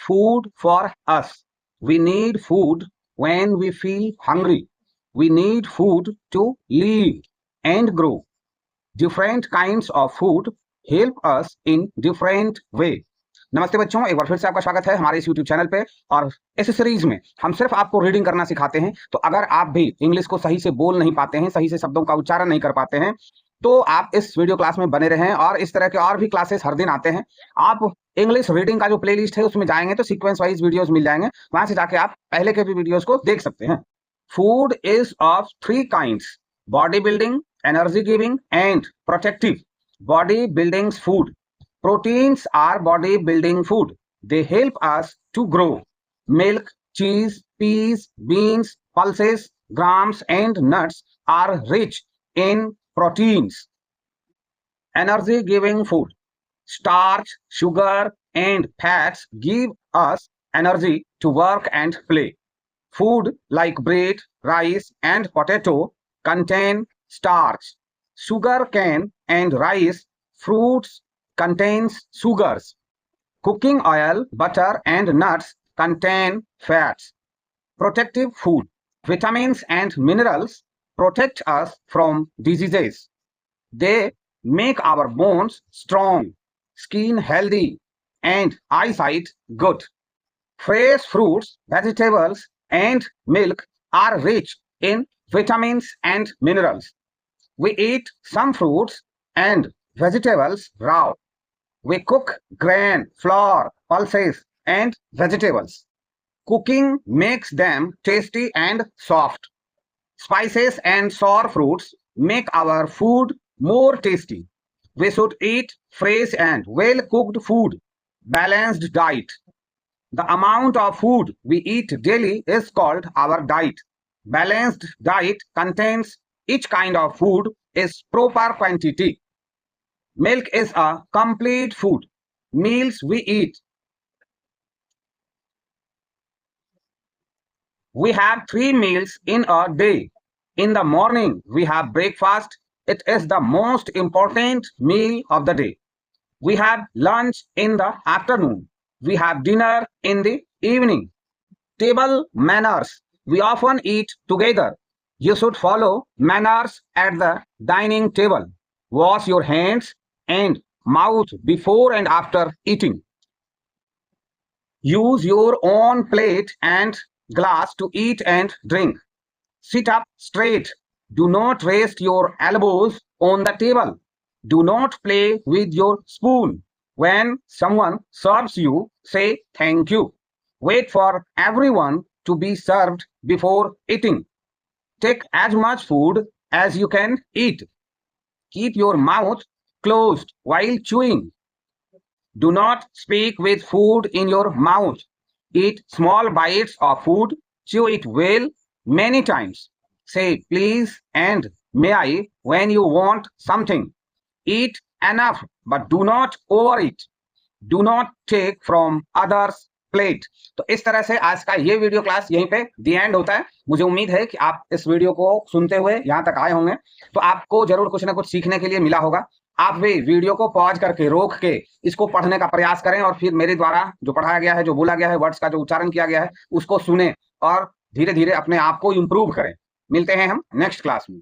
food for us. We need food when we feel hungry. We need food to live and grow. Different kinds of food help us in different way. नमस्ते बच्चों, एक बार फिर से आपका स्वागत है हमारे इस YouTube चैनल पे। और इस सीरीज में हम सिर्फ आपको रीडिंग करना सिखाते हैं। तो अगर आप भी इंग्लिश को सही से बोल नहीं पाते हैं, सही से शब्दों का उच्चारण नहीं कर पाते हैं, तो आप इस वीडियो क्लास में बने रहें। और इस तरह के और भी क्लासेस हर दिन आते हैं। आप इंग्लिश रीडिंग का जो प्लेलिस्ट है उसमें जाएंगे तो सीक्वेंस वाइज वीडियोस मिल जाएंगे, वहां से जाके आप पहले के भी वीडियोस को देख सकते हैं। Food is of 3 kinds: body building, energy giving and protective. Body building's food. Proteins are body building food. They help us to grow. Milk, cheese, peas, beans, pulses, grams and nuts are rich in proteins. Energy giving food. Starch, sugar and fats give us energy to work and play. Food like bread, rice and potato contain starch. Sugar cane and rice fruits contains sugars. Cooking oil, butter and nuts contain fats. Protective food. Vitamins and minerals protect us from diseases. They make our bones strong, skin healthy and eyesight good. Fresh fruits, vegetables and milk are rich in vitamins and minerals. We eat some fruits and vegetables raw. We cook grain, flour, pulses and vegetables. Cooking makes them tasty and soft. Spices and sour fruits make our food more tasty. We should eat fresh and well-cooked food. Balanced diet. The amount of food we eat daily is called our diet. Balanced diet contains each kind of food is proper quantity. Milk is a complete food. Meals we eat. We have 3 meals in a day. In the morning, we have breakfast. It is the most important meal of the day. We have lunch in the afternoon. We have dinner in the evening. Table manners. We often eat together. You should follow manners at the dining table. Wash your hands and mouth before and after eating. Use your own plate and glass to eat and drink. Sit up straight. Do not rest your elbows on the table. Do not play with your spoon. When someone serves you, say thank you. Wait for everyone to be served before eating. Take as much food as you can eat. Keep your mouth closed while chewing. Do not speak with food in your mouth. Eat small bites of food. Chew it well many times. Say please and may I when you want something. Eat enough but do not overeat. Do not take from others' plate. तो इस तरह से आज का ये video class यहीं पे दी and होता है। मुझे उम्मीद है कि आप इस वीडियो को सुनते हुए यहाँ तक आए होंगे तो आपको जरूर कुछ ना कुछ सीखने के लिए मिला होगा। आप भी वीडियो को पॉज करके रोक के इसको पढ़ने का प्रयास करें और फिर मेरे द्वारा जो पढ़ाया गया है, जो बोला गया है, वर्ड्स का जो उच्चारण किया गया है उसको सुने और धीरे धीरे अपने आप को इम्प्रूव करें। मिलते हैं हम नेक्स्ट क्लास में।